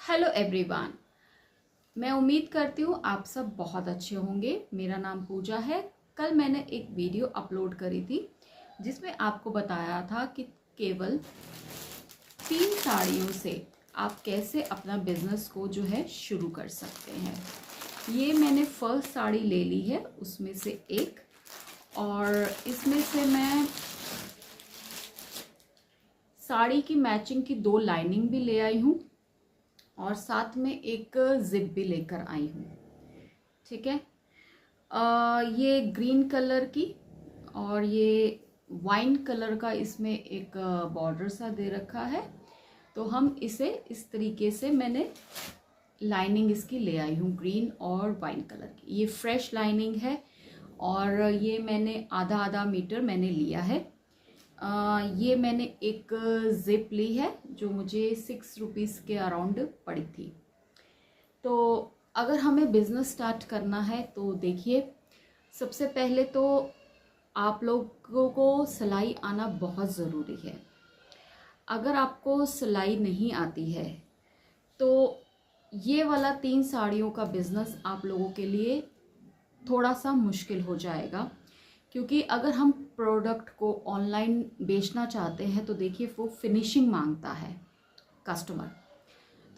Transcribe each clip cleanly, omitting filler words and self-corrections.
Hello everyone. मैं उम्मीद करती हूँ आप सब बहुत अच्छे होंगे। मेरा नाम पूजा है। कल मैंने एक वीडियो अपलोड करी थी जिसमें आपको बताया था कि केवल 3 साड़ियों से आप कैसे अपना बिजनेस को जो है शुरू कर सकते हैं। ये मैंने फर्स्ट साड़ी ले ली है उसमें से एक, और इसमें से मैं साड़ी की मैचिंग की 2 लाइनिंग भी ले आई हूँ और साथ में एक जिप भी लेकर आई हूँ। ठीक है। ये ग्रीन कलर की और ये वाइन कलर का इसमें एक बॉर्डर सा दे रखा है। तो हम इसे इस तरीके से मैंने लाइनिंग इसकी ले आई हूँ, ग्रीन और वाइन कलर की। ये फ्रेश लाइनिंग है और ये मैंने आधा आधा मीटर मैंने लिया है। ये मैंने एक जिप ली है जो मुझे 6 रुपीज़ के अराउंड पड़ी थी। तो अगर हमें बिज़नेस स्टार्ट करना है तो देखिए, सबसे पहले तो आप लोगों को सिलाई आना बहुत ज़रूरी है। अगर आपको सिलाई नहीं आती है तो ये वाला 3 साड़ियों का बिज़नेस आप लोगों के लिए थोड़ा सा मुश्किल हो जाएगा, क्योंकि अगर हम प्रोडक्ट को ऑनलाइन बेचना चाहते हैं तो देखिए वो फिनिशिंग मांगता है कस्टमर।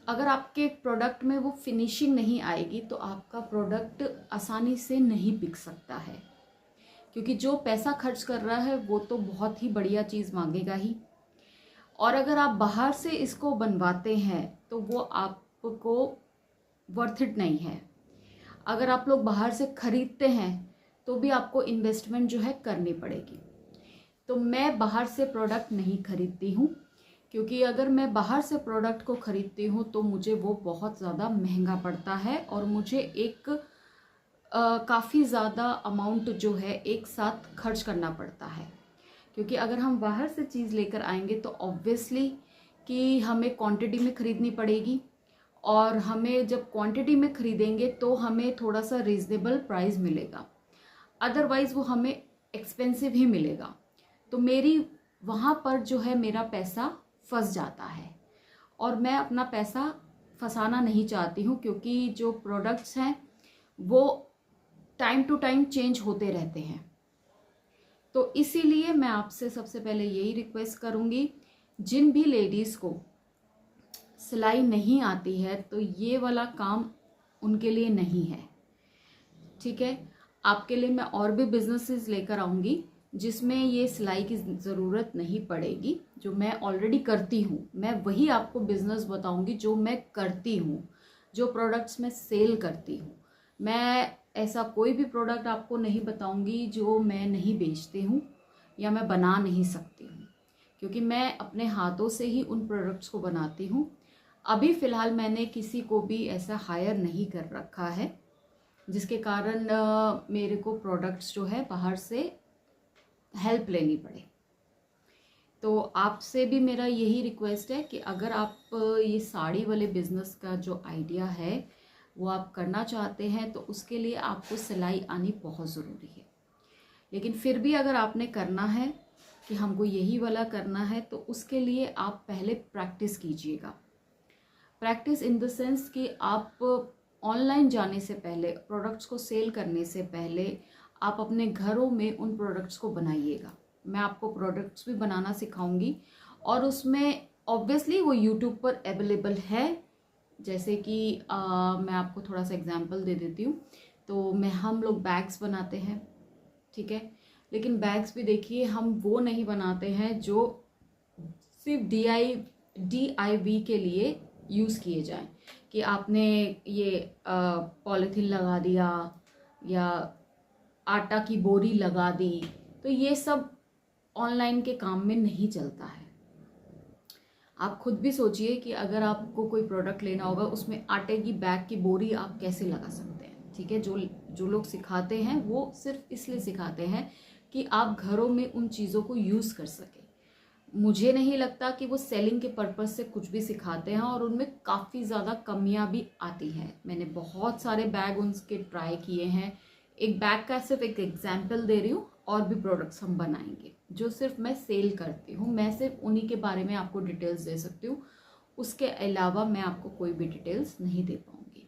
अगर आपके प्रोडक्ट में वो फिनिशिंग नहीं आएगी तो आपका प्रोडक्ट आसानी से नहीं बिक सकता है, क्योंकि जो पैसा खर्च कर रहा है वो तो बहुत ही बढ़िया चीज़ मांगेगा ही। और अगर आप बाहर से इसको बनवाते हैं तो वो आपको वर्थ इट नहीं है। अगर आप लोग बाहर से ख़रीदते हैं तो भी आपको इन्वेस्टमेंट जो है करनी पड़ेगी। तो मैं बाहर से प्रोडक्ट नहीं खरीदती हूँ, क्योंकि अगर मैं बाहर से प्रोडक्ट को ख़रीदती हूँ तो मुझे वो बहुत ज़्यादा महंगा पड़ता है और मुझे एक काफ़ी ज़्यादा अमाउंट जो है एक साथ खर्च करना पड़ता है। क्योंकि अगर हम बाहर से चीज़ लेकर आएंगे तो ऑब्वियसली कि हमें क्वांटिटी में ख़रीदनी पड़ेगी, और हमें जब क्वांटिटी में ख़रीदेंगे तो हमें थोड़ा सा रीज़नेबल प्राइस मिलेगा, अदरवाइज़ वो हमें एक्सपेंसिव ही मिलेगा। तो मेरी वहाँ पर जो है मेरा पैसा फंस जाता है, और मैं अपना पैसा फंसाना नहीं चाहती हूँ, क्योंकि जो प्रोडक्ट्स हैं वो टाइम टू टाइम चेंज होते रहते हैं। तो इसीलिए मैं आपसे सबसे पहले यही रिक्वेस्ट करूँगी, जिन भी लेडीज़ को सिलाई नहीं आती है तो ये वाला काम उनके लिए नहीं है। ठीक है। आपके लिए मैं और भी बिजनेसेस लेकर आऊँगी जिसमें ये सिलाई की ज़रूरत नहीं पड़ेगी, जो मैं ऑलरेडी करती हूँ। मैं वही आपको बिज़नेस बताऊँगी जो मैं करती हूँ, जो प्रोडक्ट्स मैं सेल करती हूँ। मैं ऐसा कोई भी प्रोडक्ट आपको नहीं बताऊँगी जो मैं नहीं बेचती हूँ या मैं बना नहीं सकती हूँ, क्योंकि मैं अपने हाथों से ही उन प्रोडक्ट्स को बनाती हूँ। अभी फ़िलहाल मैंने किसी को भी ऐसा हायर नहीं कर रखा है, जिसके कारण मेरे को प्रोडक्ट्स जो है बाहर से हेल्प लेनी पड़े। तो आपसे भी मेरा यही रिक्वेस्ट है कि अगर आप ये साड़ी वाले बिज़नेस का जो आइडिया है वो आप करना चाहते हैं तो उसके लिए आपको सिलाई आनी बहुत ज़रूरी है। लेकिन फिर भी अगर आपने करना है कि हमको यही वाला करना है तो उसके लिए आप पहले प्रैक्टिस कीजिएगा। प्रैक्टिस इन द सेंस कि आप ऑनलाइन जाने से पहले, प्रोडक्ट्स को सेल करने से पहले आप अपने घरों में उन प्रोडक्ट्स को बनाइएगा। मैं आपको प्रोडक्ट्स भी बनाना सिखाऊंगी और उसमें ऑब्वियसली वो यूट्यूब पर अवेलेबल है। जैसे कि मैं आपको थोड़ा सा एग्जांपल दे देती हूँ। तो हम लोग बैग्स बनाते हैं, ठीक है। लेकिन बैग्स भी देखिए हम वो नहीं बनाते हैं जो सिर्फ DIY के लिए यूज़ किए जाएं, कि आपने ये पॉलीथीन लगा दिया या आटा की बोरी लगा दी। तो ये सब ऑनलाइन के काम में नहीं चलता है। आप खुद भी सोचिए कि अगर आपको कोई प्रोडक्ट लेना होगा उसमें आटे की बैग की बोरी आप कैसे लगा सकते हैं। ठीक है। जो लोग सिखाते हैं वो सिर्फ इसलिए सिखाते हैं कि आप घरों में उन चीज़ों को यूज़ कर सकें। मुझे नहीं लगता कि वो सेलिंग के पर्पज़ से कुछ भी सिखाते हैं, और उनमें काफ़ी ज़्यादा कमियां भी आती हैं। मैंने बहुत सारे बैग उनके ट्राई किए हैं। एक बैग का सिर्फ एक एग्जांपल दे रही हूँ, और भी प्रोडक्ट्स हम बनाएंगे जो सिर्फ मैं सेल करती हूँ। मैं सिर्फ उन्हीं के बारे में आपको डिटेल्स दे सकती हूँ। उसके अलावा मैं आपको कोई भी डिटेल्स नहीं दे पाऊँगी।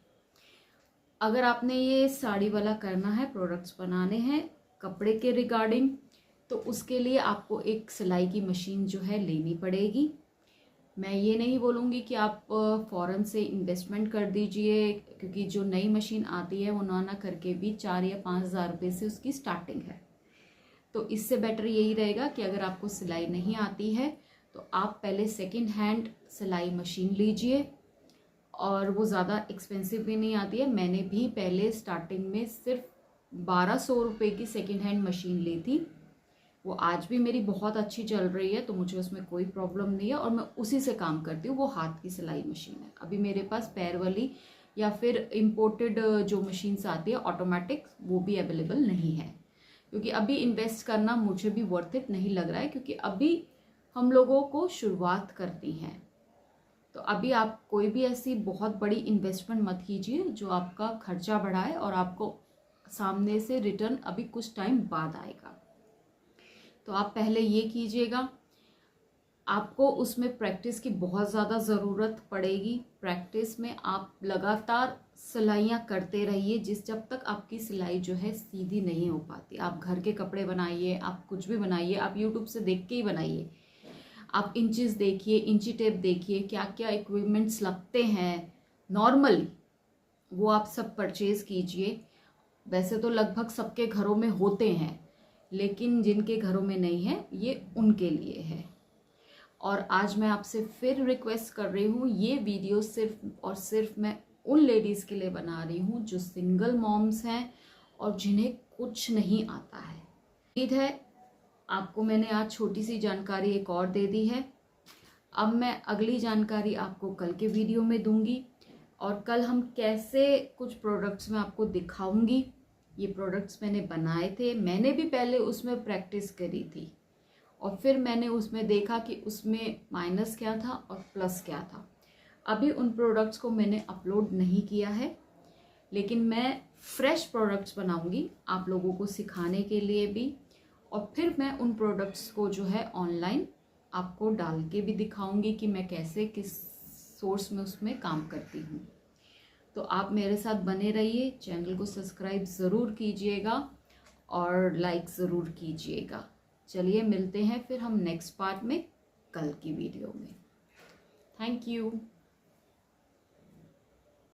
अगर आपने ये साड़ी वाला करना है, प्रोडक्ट्स बनाने हैं कपड़े के रिगार्डिंग, तो उसके लिए आपको एक सिलाई की मशीन जो है लेनी पड़ेगी। मैं ये नहीं बोलूँगी कि आप फ़ौरन से इन्वेस्टमेंट कर दीजिए, क्योंकि जो नई मशीन आती है वो ना करके भी 4 या 5 हज़ार रुपये से उसकी स्टार्टिंग है। तो इससे बेटर यही रहेगा कि अगर आपको सिलाई नहीं आती है तो आप पहले सेकंड हैंड सिलाई मशीन लीजिए, और वो ज़्यादा एक्सपेंसिव भी नहीं आती है। मैंने भी पहले स्टार्टिंग में सिर्फ 1200 रुपये की सेकंड हैंड मशीन ली थी, वो आज भी मेरी बहुत अच्छी चल रही है, तो मुझे उसमें कोई प्रॉब्लम नहीं है और मैं उसी से काम करती हूँ। वो हाथ की सिलाई मशीन है। अभी मेरे पास पैर वाली या फिर इम्पोर्टेड जो मशीन्स आती है ऑटोमेटिक, वो भी अवेलेबल नहीं है, क्योंकि अभी इन्वेस्ट करना मुझे भी वर्थ इट नहीं लग रहा है, क्योंकि अभी हम लोगों को शुरुआत करनी है। तो अभी आप कोई भी ऐसी बहुत बड़ी इन्वेस्टमेंट मत कीजिए जो आपका खर्चा बढ़ाए और आपको सामने से रिटर्न अभी कुछ टाइम बाद आएगा। तो आप पहले ये कीजिएगा। आपको उसमें प्रैक्टिस की बहुत ज़्यादा ज़रूरत पड़ेगी। प्रैक्टिस में आप लगातार सिलाइयाँ करते रहिए, जब तक आपकी सिलाई जो है सीधी नहीं हो पाती। आप घर के कपड़े बनाइए, आप कुछ भी बनाइए, आप यूट्यूब से देख के ही बनाइए। आप इंचेस देखिए, इंची टेप देखिए, क्या क्या इक्विपमेंट्स लगते हैं नॉर्मली, वो आप सब परचेज़ कीजिए। वैसे तो लगभग सबके घरों में होते हैं, लेकिन जिनके घरों में नहीं है ये उनके लिए है। और आज मैं आपसे फिर रिक्वेस्ट कर रही हूँ, ये वीडियो सिर्फ और सिर्फ मैं उन लेडीज़ के लिए बना रही हूँ जो सिंगल मॉम्स हैं और जिन्हें कुछ नहीं आता है। उम्मीद है आपको मैंने आज छोटी सी जानकारी एक और दे दी है। अब मैं अगली जानकारी आपको कल के वीडियो में दूंगी, और कल हम कैसे कुछ प्रोडक्ट्स में आपको दिखाऊंगी। ये प्रोडक्ट्स मैंने बनाए थे, मैंने भी पहले उसमें प्रैक्टिस करी थी और फिर मैंने उसमें देखा कि उसमें माइनस क्या था और प्लस क्या था। अभी उन प्रोडक्ट्स को मैंने अपलोड नहीं किया है, लेकिन मैं फ्रेश प्रोडक्ट्स बनाऊंगी आप लोगों को सिखाने के लिए भी, और फिर मैं उन प्रोडक्ट्स को जो है ऑनलाइन आपको डाल के भी दिखाऊंगी कि मैं कैसे किस सोर्स में उसमें काम करती हूँ। तो आप मेरे साथ बने रहिए, चैनल को सब्सक्राइब ज़रूर कीजिएगा और लाइक ज़रूर कीजिएगा। चलिए मिलते हैं फिर हम नेक्स्ट पार्ट में कल की वीडियो में। Thank you.